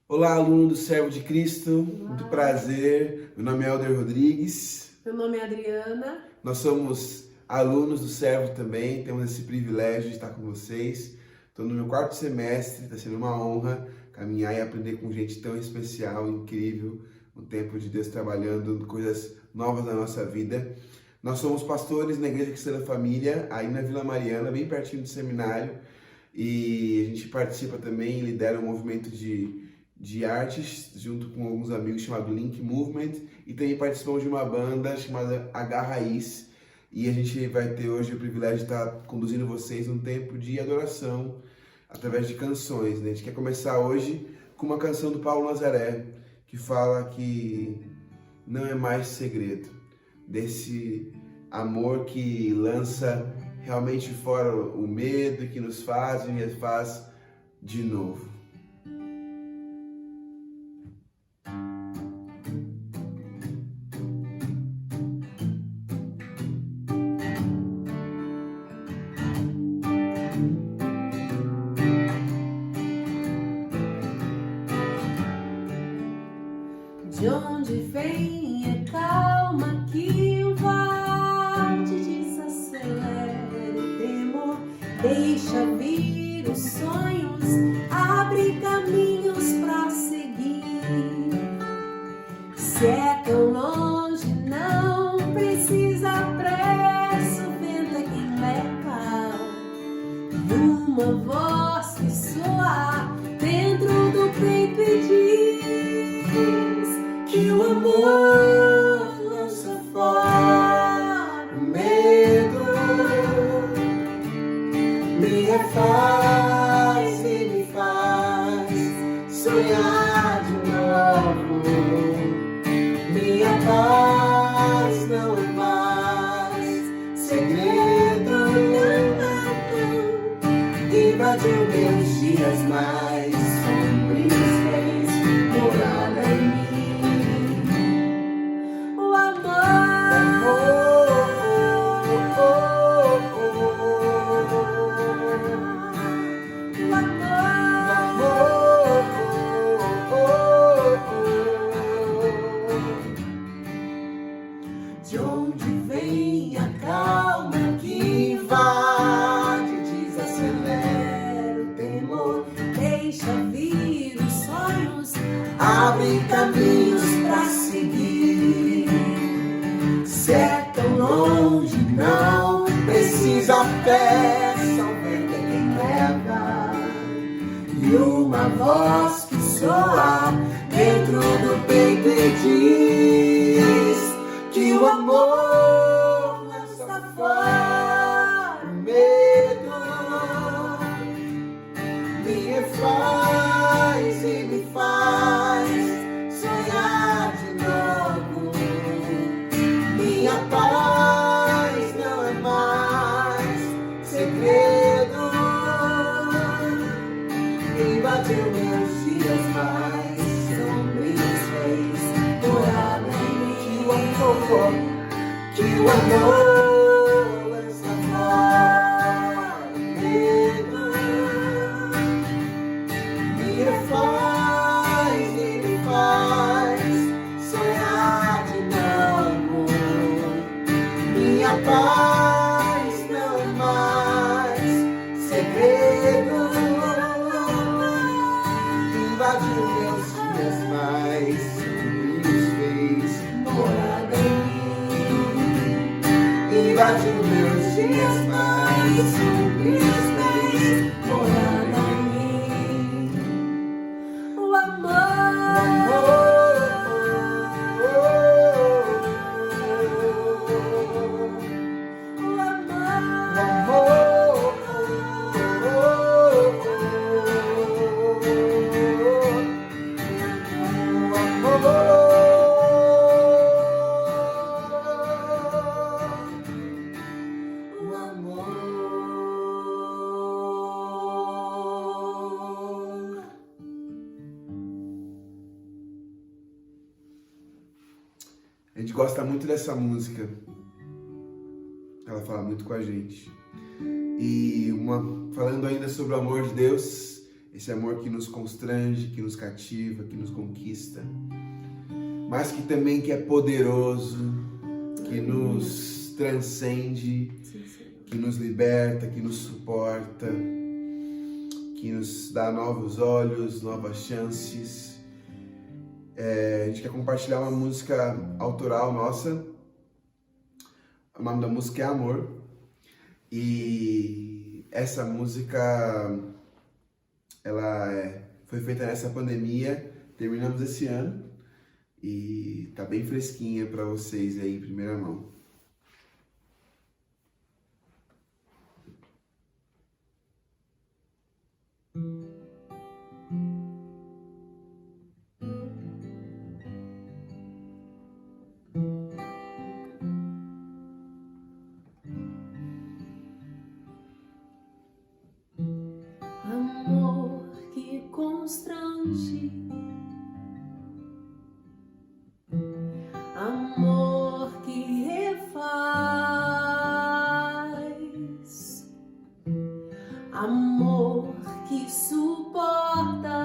Olá, aluno do Servo de Cristo, muito prazer. Meu nome é Elder Rodrigues. Meu nome é Adriana. Nós somos alunos do Servo também, temos esse privilégio de estar com vocês. Estou no meu 4º semestre, está sendo uma honra caminhar e aprender com gente tão especial, incrível, um tempo de Deus trabalhando coisas novas na nossa vida. Nós somos pastores na Igreja Cristã da Família, aí na Vila Mariana, bem pertinho do seminário, e a gente participa também e lidera um movimento de artes, junto com alguns amigos, chamado Link Movement, e também participamos de uma banda chamada H Raiz, e a gente vai ter hoje o privilégio de estar conduzindo vocês num tempo de adoração, através de canções, né? A gente quer começar hoje com uma canção do Paulo Nazaré, que fala que não é mais segredo, desse amor que lança realmente fora o medo, que nos faz e refaz de novo. De onde vem a calma que invade, desacelera o temor, deixa vir os sonhos, abre caminhos pra seguir. Se é tão longe, não precisa pressa, o vento é quem leva. E uma voz que soa dentro do peito e diz que o amor lança fora o medo, me refaz e me faz sonhar de novo. Minha paz não é mais segredo, invadiu meus dias mais sombrios, fez morada em mim. De onde vem a calma que invade, desacelera o temor, deixa vir os sonhos, abre caminhos pra seguir. Se é tão longe, não precisa pressa, o vento é quem leva. E uma voz que soa dentro do peito e diz que o amor lança fora o medo, me refaz e me faz sonhar de novo. Minha paz não é mais segredo, invadiu meus dias mais sombrios, fez morada em mim. Que o amor lança fora o medo, me refaz e me faz sonhar de novo. Minha paz não é mais segredo, invadiu meus dias mais sombrios, fez morada em mim. Invadiu meus dias mais sombrios, fez morada em mim. O amor. A gente gosta muito dessa música, ela fala muito com a gente. E falando ainda sobre o amor de Deus, esse amor que nos constrange, que nos cativa, que nos conquista, mas que também que é poderoso, que nos transcende, que nos liberta, que nos suporta, que nos dá novos olhos, novas chances. A gente quer compartilhar uma música autoral nossa. O nome da música é Amor. E essa música, ela foi feita nessa pandemia, terminamos esse ano e tá bem fresquinha para vocês aí em primeira mão. Amor que constrange, amor que refaz, amor que suporta,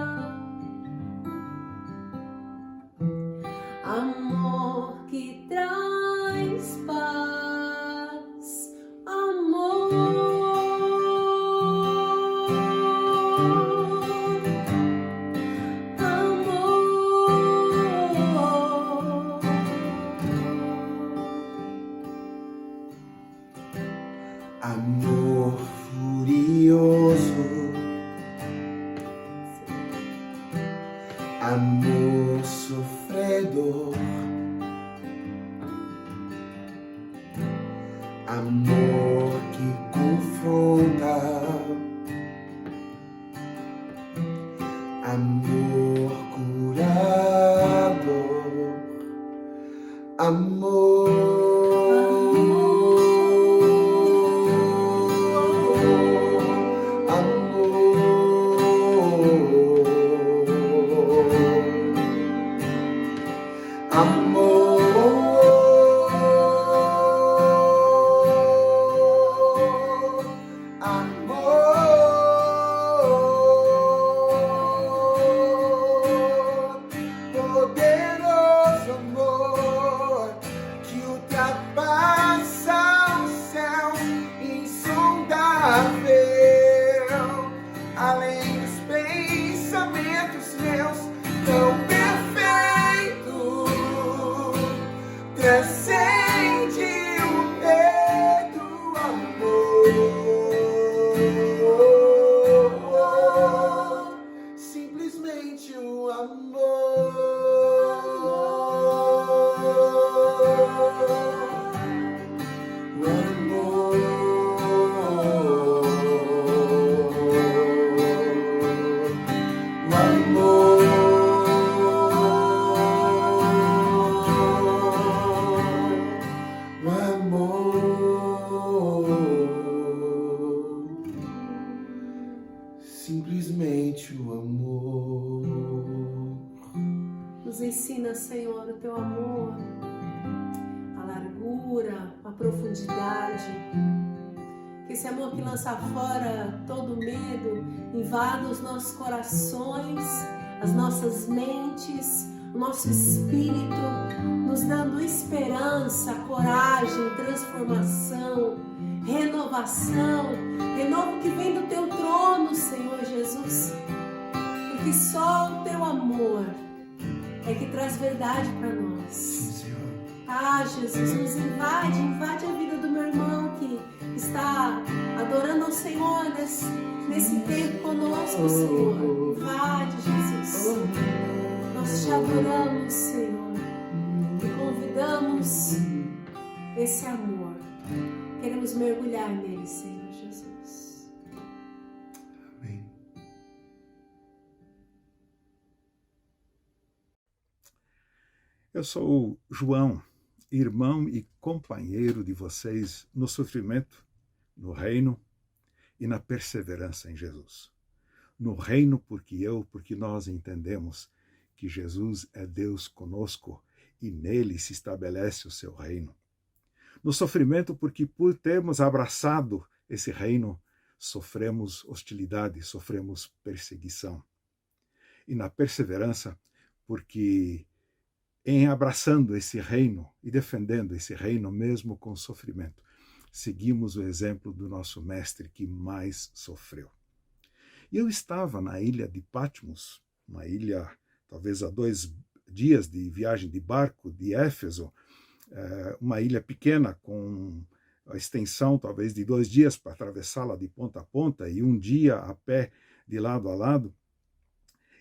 amor que traz paz, amor. Amor furioso, amor sofredor, amor que confronta, amor curador, amor. Simplesmente o amor. Nos ensina, Senhor, o teu amor, a largura, a profundidade. Que esse amor que lança fora todo medo invada os nossos corações, as nossas mentes, o nosso espírito, nos dando esperança, coragem, transformação, renovação, renovo que vem do teu trono, Senhor Jesus, porque só o teu amor é que traz verdade para nós. Ah, Jesus, nos invade a vida do meu irmão que está adorando ao Senhor nesse tempo conosco, Senhor. Invade, Jesus. Nós te adoramos, Senhor, e convidamos esse amor. Queremos mergulhar nele, Senhor Jesus. Amém. Eu sou o João, irmão e companheiro de vocês no sofrimento, no reino e na perseverança em Jesus. No reino porque nós entendemos que Jesus é Deus conosco e nele se estabelece o seu reino. No sofrimento porque por termos abraçado esse reino, sofremos hostilidade, sofremos perseguição. E na perseverança, porque em abraçando esse reino e defendendo esse reino mesmo com sofrimento, seguimos o exemplo do nosso mestre que mais sofreu. E eu estava na ilha de Patmos, uma ilha talvez a 2 dias de viagem de barco de Éfeso, uma ilha pequena com a extensão talvez de 2 dias para atravessá-la de ponta a ponta e 1 dia a pé de lado a lado.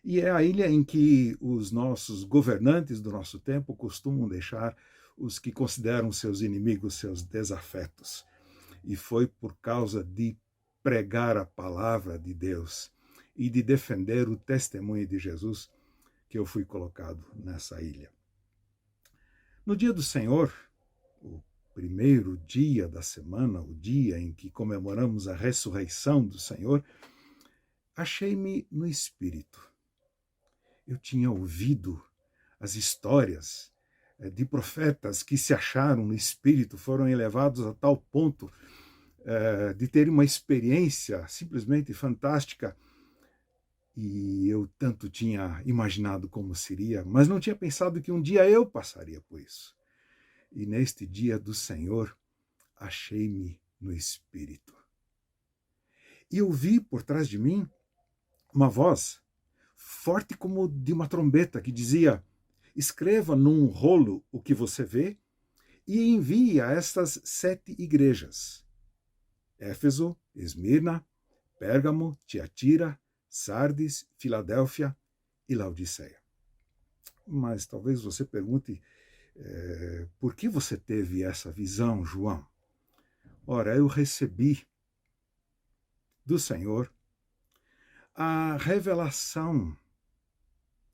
E é a ilha em que os nossos governantes do nosso tempo costumam deixar os que consideram seus inimigos, seus desafetos. E foi por causa de pregar a palavra de Deus e de defender o testemunho de Jesus que eu fui colocado nessa ilha. No dia do Senhor, o primeiro dia da semana, o dia em que comemoramos a ressurreição do Senhor, achei-me no Espírito. Eu tinha ouvido as histórias de profetas que se acharam no Espírito, foram elevados a tal ponto de ter uma experiência simplesmente fantástica. E eu tanto tinha imaginado como seria, mas não tinha pensado que um dia eu passaria por isso. E neste dia do Senhor, achei-me no Espírito. E ouvi por trás de mim uma voz forte como de uma trombeta que dizia: escreva num rolo o que você vê e envie a estas 7 igrejas: Éfeso, Esmirna, Pérgamo, Tiatira, Sardes, Filadélfia e Laodiceia. Mas talvez você pergunte, por que você teve essa visão, João? Ora, eu recebi do Senhor a revelação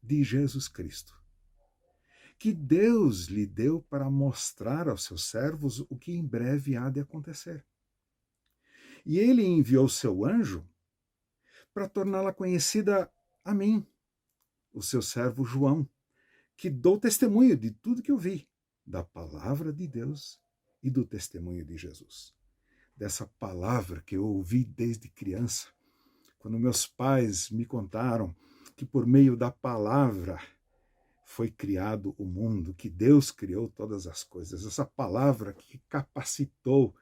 de Jesus Cristo, que Deus lhe deu para mostrar aos seus servos o que em breve há de acontecer. E ele enviou seu anjo para torná-la conhecida a mim, o seu servo João, que dou testemunho de tudo que eu vi, da palavra de Deus e do testemunho de Jesus. Dessa palavra que eu ouvi desde criança, quando meus pais me contaram que por meio da palavra foi criado o mundo, que Deus criou todas as coisas. Essa palavra que capacitou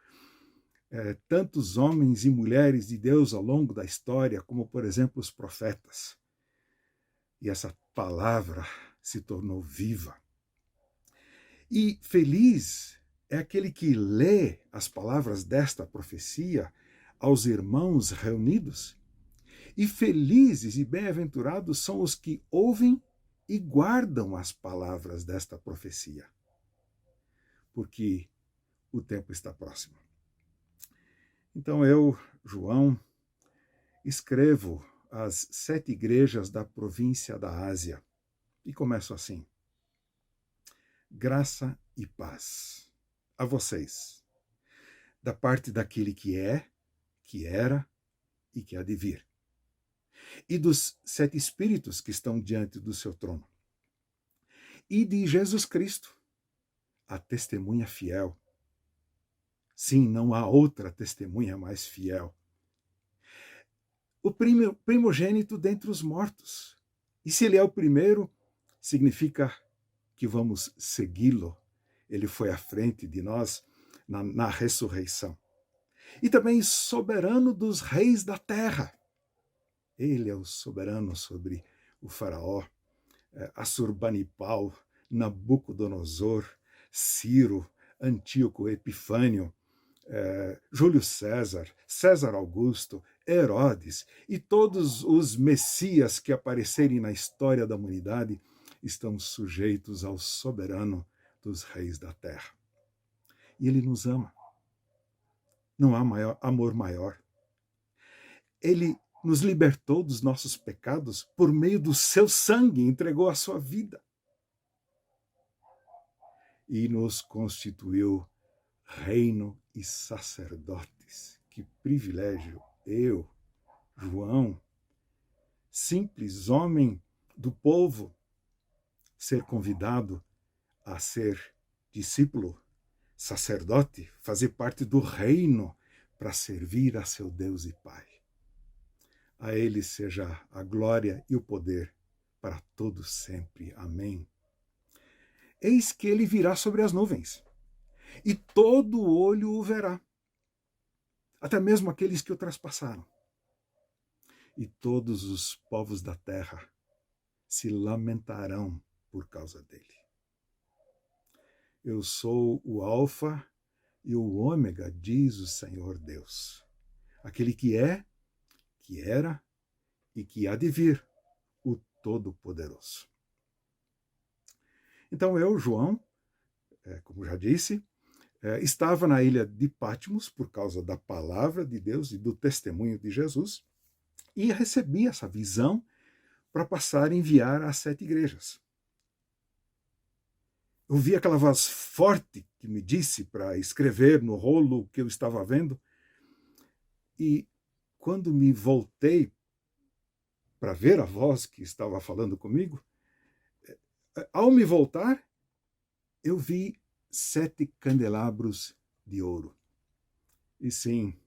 tantos homens e mulheres de Deus ao longo da história, como, por exemplo, os profetas. E essa palavra se tornou viva. E feliz é aquele que lê as palavras desta profecia aos irmãos reunidos. E felizes e bem-aventurados são os que ouvem e guardam as palavras desta profecia, porque o tempo está próximo. Então eu, João, escrevo às 7 igrejas da província da Ásia e começo assim: graça e paz a vocês, da parte daquele que é, que era e que há de vir, e dos 7 espíritos que estão diante do seu trono, e de Jesus Cristo, a testemunha fiel. Sim, não há outra testemunha mais fiel. O primogênito dentre os mortos. E se ele é o primeiro, significa que vamos segui-lo. Ele foi à frente de nós na ressurreição. E também soberano dos reis da terra. Ele é o soberano sobre o faraó, Assurbanipal, Nabucodonosor, Ciro, Antíoco Epifânio, Júlio César, César Augusto, Herodes e todos os messias que aparecerem na história da humanidade estão sujeitos ao soberano dos reis da terra. E ele nos ama. Não há amor maior. Ele nos libertou dos nossos pecados por meio do seu sangue, entregou a sua vida. E nos constituiu reino e sacerdotes. Que privilégio! Eu, João, simples homem do povo, ser convidado a ser discípulo, sacerdote, fazer parte do reino para servir a seu Deus e Pai. A Ele seja a glória e o poder para todos sempre. Amém. Eis que ele virá sobre as nuvens, e todo olho o verá, até mesmo aqueles que o traspassaram. E todos os povos da terra se lamentarão por causa dele. Eu sou o Alfa e o Ômega, diz o Senhor Deus, aquele que é, que era e que há de vir, o Todo-Poderoso. Então eu, João, como já disse, estava na ilha de Patmos por causa da palavra de Deus e do testemunho de Jesus, e recebi essa visão para passar a enviar às 7 igrejas. Eu vi aquela voz forte que me disse para escrever no rolo o que eu estava vendo, e quando me voltei para ver a voz que estava falando comigo, ao me voltar, eu vi 7 candelabros de ouro. E sim,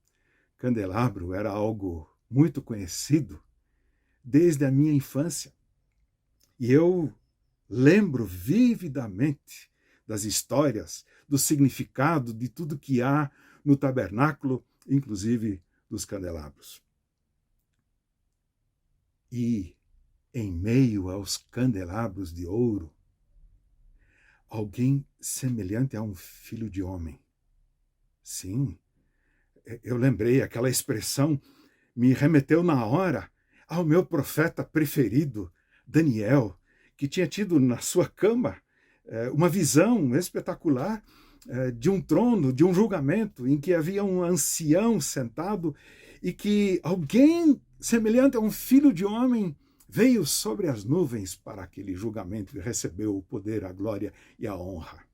candelabro era algo muito conhecido desde a minha infância. E eu lembro vividamente das histórias, do significado de tudo que há no tabernáculo, inclusive dos candelabros. E, em meio aos candelabros de ouro, alguém semelhante a um filho de homem. Sim, eu lembrei, aquela expressão me remeteu na hora ao meu profeta preferido, Daniel, que tinha tido na sua cama uma visão espetacular de um trono, de um julgamento, em que havia um ancião sentado e que alguém semelhante a um filho de homem veio sobre as nuvens para aquele julgamento e recebeu o poder, a glória e a honra.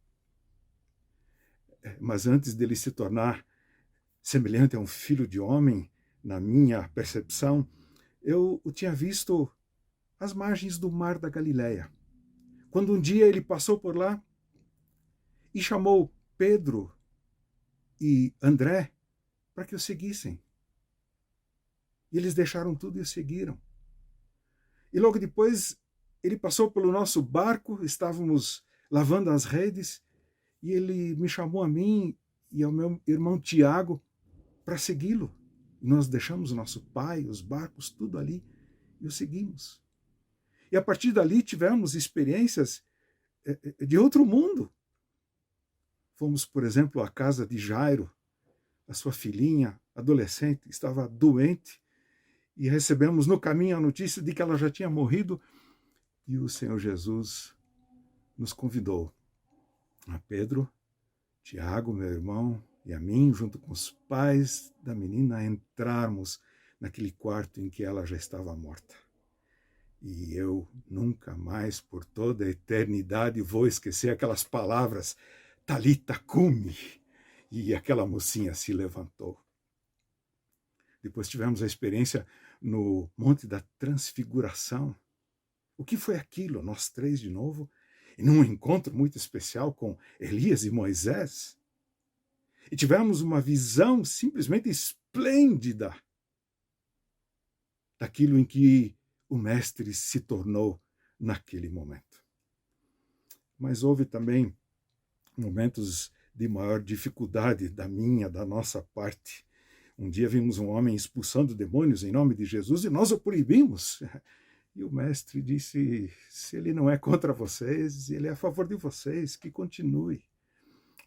Mas antes dele se tornar semelhante a um filho de homem, na minha percepção, eu o tinha visto às margens do mar da Galileia. Quando um dia ele passou por lá e chamou Pedro e André para que o seguissem. E eles deixaram tudo e o seguiram. E logo depois ele passou pelo nosso barco, estávamos lavando as redes, e ele me chamou a mim e ao meu irmão Tiago para segui-lo. E nós deixamos o nosso pai, os barcos, tudo ali, e o seguimos. E a partir dali tivemos experiências de outro mundo. Fomos, por exemplo, à casa de Jairo, a sua filhinha, adolescente, estava doente, e recebemos no caminho a notícia de que ela já tinha morrido, e o Senhor Jesus nos convidou, a Pedro, Tiago, meu irmão, e a mim, junto com os pais da menina, a entrarmos naquele quarto em que ela já estava morta. E eu nunca mais, por toda a eternidade, vou esquecer aquelas palavras, Talita cumi, e aquela mocinha se levantou. Depois tivemos a experiência no Monte da Transfiguração. O que foi aquilo? Nós 3 de novo, e num encontro muito especial com Elias e Moisés. E tivemos uma visão simplesmente esplêndida daquilo em que o Mestre se tornou naquele momento. Mas houve também momentos de maior dificuldade da nossa parte. Um dia vimos um homem expulsando demônios em nome de Jesus e nós o proibimos. E o Mestre disse, se ele não é contra vocês, ele é a favor de vocês, que continue.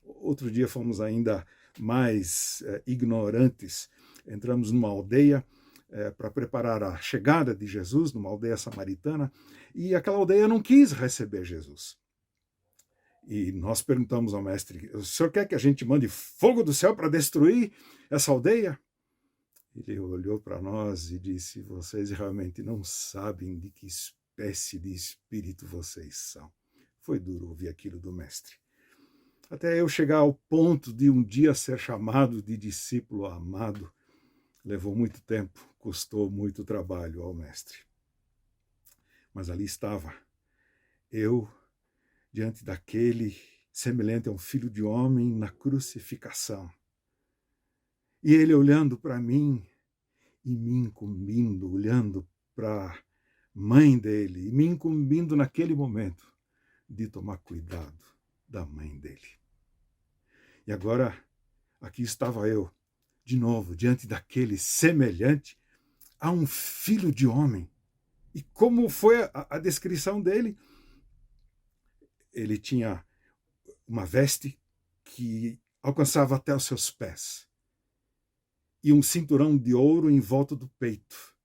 Outro dia fomos ainda mais ignorantes. Entramos numa aldeia para preparar a chegada de Jesus, numa aldeia samaritana, e aquela aldeia não quis receber Jesus. E nós perguntamos ao mestre, o senhor quer que a gente mande fogo do céu para destruir essa aldeia? Ele olhou para nós e disse, vocês realmente não sabem de que espécie de espírito vocês são. Foi duro ouvir aquilo do mestre. Até eu chegar ao ponto de um dia ser chamado de discípulo amado, levou muito tempo, custou muito trabalho ao mestre. Mas ali estava eu, diante daquele semelhante a um filho de homem na crucificação. E ele olhando para mim e me incumbindo, olhando para a mãe dele, e me incumbindo naquele momento de tomar cuidado da mãe dele. E agora, aqui estava eu, de novo, diante daquele semelhante a um filho de homem. E como foi a descrição dele? Ele tinha uma veste que alcançava até os seus pés e um cinturão de ouro em volta do peito.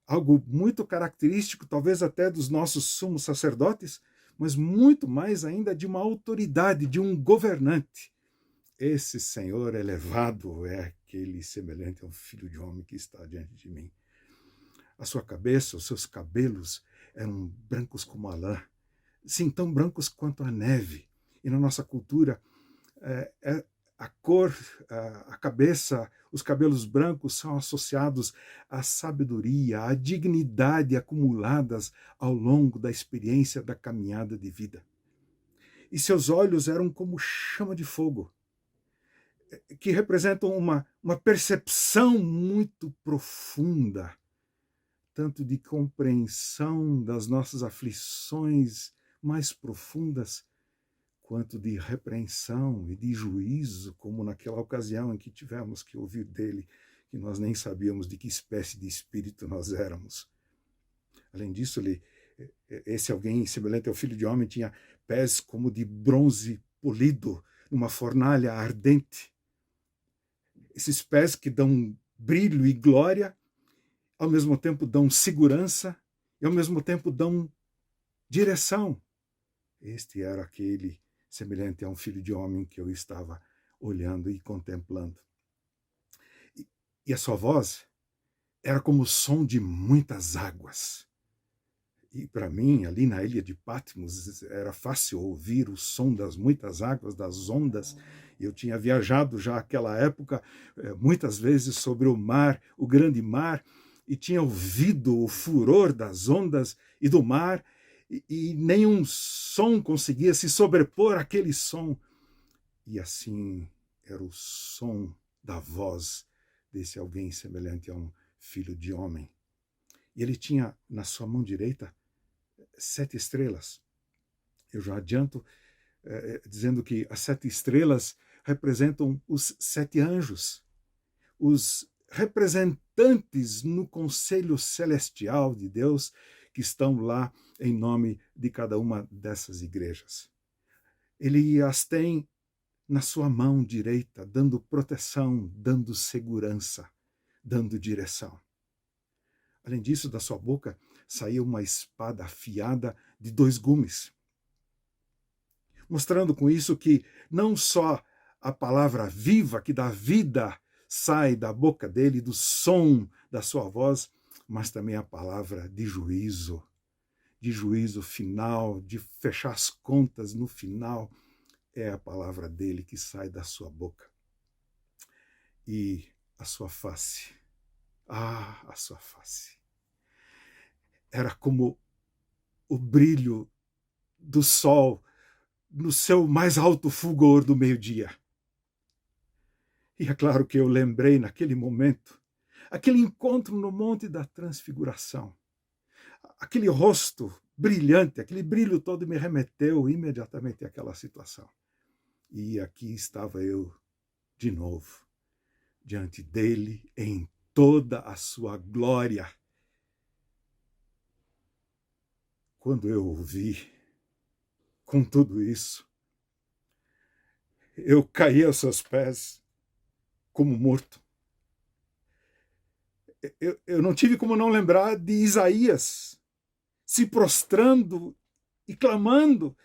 Algo muito característico, talvez até dos nossos sumos sacerdotes, mas muito mais ainda de uma autoridade, de um governante. Esse Senhor elevado é aquele semelhante a um filho de homem que está diante de mim. A sua cabeça, os seus cabelos eram brancos como a lã, sim, tão brancos quanto a neve. E na nossa cultura, a cor, a cabeça, os cabelos brancos são associados à sabedoria, à dignidade acumuladas ao longo da experiência da caminhada de vida. E seus olhos eram como chama de fogo, que representam uma percepção muito profunda, tanto de compreensão das nossas aflições mais profundas, quanto de repreensão e de juízo, como naquela ocasião em que tivemos que ouvir dele, que nós nem sabíamos de que espécie de espírito nós éramos. Além disso, esse alguém semelhante ao filho de homem tinha pés como de bronze polido, numa fornalha ardente. Esses pés que dão brilho e glória, ao mesmo tempo dão segurança e ao mesmo tempo dão direção. Este era aquele semelhante a um filho de homem que eu estava olhando e contemplando. E a sua voz era como o som de muitas águas. E para mim, ali na ilha de Patmos, era fácil ouvir o som das muitas águas, das ondas. Eu tinha viajado já naquela época muitas vezes sobre o mar, o grande mar, e tinha ouvido o furor das ondas e do mar, e nenhum som conseguia se sobrepor àquele som. E assim era o som da voz desse alguém semelhante a um filho de homem. E ele tinha na sua mão direita 7 estrelas. Eu já adianto dizendo que as 7 estrelas representam os 7 anjos, os representantes no conselho celestial de Deus, que estão lá em nome de cada uma dessas igrejas. Ele as tem na sua mão direita, dando proteção, dando segurança, dando direção. Além disso, da sua boca saía uma espada afiada de 2 gumes, mostrando com isso que não só a palavra viva que dá vida sai da boca dele, do som da sua voz, mas também a palavra de juízo final, de fechar as contas no final, é a palavra dele que sai da sua boca. E a sua face, a sua face, era como o brilho do sol no seu mais alto fulgor do meio-dia. E é claro que eu lembrei naquele momento, aquele encontro no Monte da Transfiguração, aquele rosto brilhante, aquele brilho todo me remeteu imediatamente àquela situação. E aqui estava eu de novo, diante dele em toda a sua glória. Quando eu o vi com tudo isso, eu caí aos seus pés como morto. Eu não tive como não lembrar de Isaías se prostrando e clamando: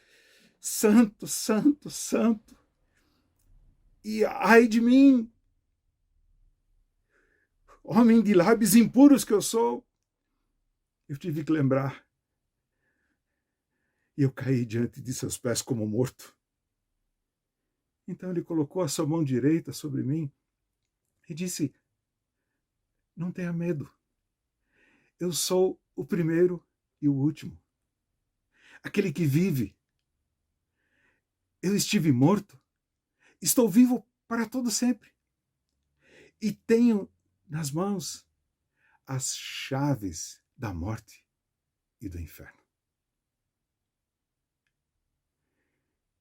Santo, Santo, Santo. E ai de mim, homem de lábios impuros que eu sou. Eu tive que lembrar. E eu caí diante de seus pés como morto. Então ele colocou a sua mão direita sobre mim e disse: não tenha medo. Eu sou o primeiro e o último. Aquele que vive. Eu estive morto. Estou vivo para todo sempre. e tenho nas mãos as chaves da morte e do inferno.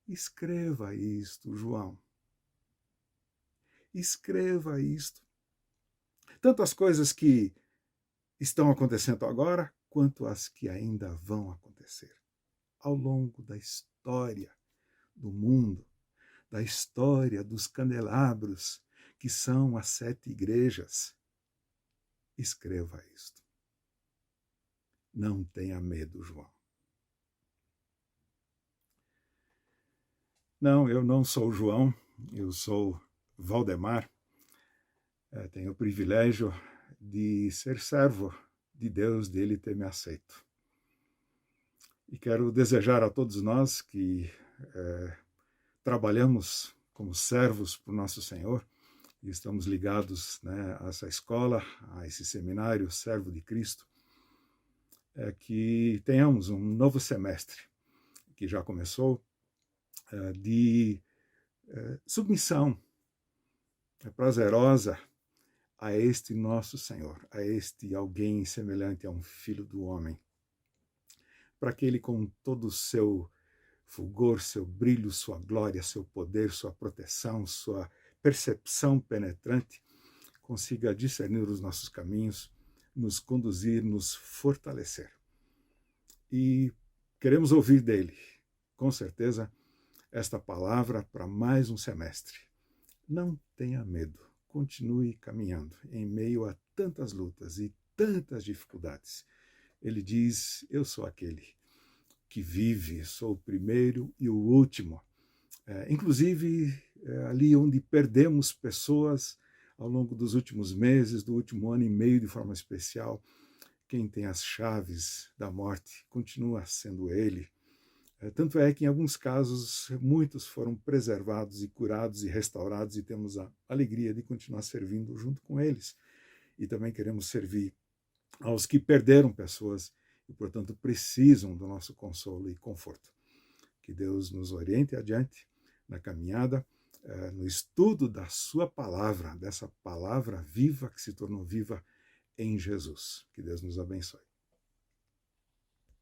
Escreva isto, João. Escreva isto. Tanto as coisas que estão acontecendo agora, quanto as que ainda vão acontecer ao longo da história do mundo, da história dos candelabros, que são as 7 igrejas. Escreva isto. Não tenha medo, João. Não, eu não sou João, eu sou Valdemar. Tenho o privilégio de ser servo de Deus, dele ter me aceito. E quero desejar a todos nós que trabalhamos como servos para o nosso Senhor, e estamos ligados, né, a essa escola, a esse seminário Servo de Cristo, que tenhamos um novo semestre, que já começou, de submissão prazerosa a este nosso Senhor, a este alguém semelhante a um filho do homem, para que ele, com todo o seu fulgor, seu brilho, sua glória, seu poder, sua proteção, sua percepção penetrante, consiga discernir os nossos caminhos, nos conduzir, nos fortalecer. E queremos ouvir dele, com certeza, esta palavra para mais um semestre. Não tenha medo, continue caminhando em meio a tantas lutas e tantas dificuldades. Ele diz, eu sou aquele que vive, sou o primeiro e o último. Inclusive, ali onde perdemos pessoas ao longo dos últimos meses, do último ano e meio de forma especial, quem tem as chaves da morte continua sendo ele. Tanto é que, em alguns casos, muitos foram preservados e curados e restaurados, e temos a alegria de continuar servindo junto com eles. E também queremos servir aos que perderam pessoas e, portanto, precisam do nosso consolo e conforto. Que Deus nos oriente adiante na caminhada, no estudo da sua palavra, dessa palavra viva que se tornou viva em Jesus. Que Deus nos abençoe.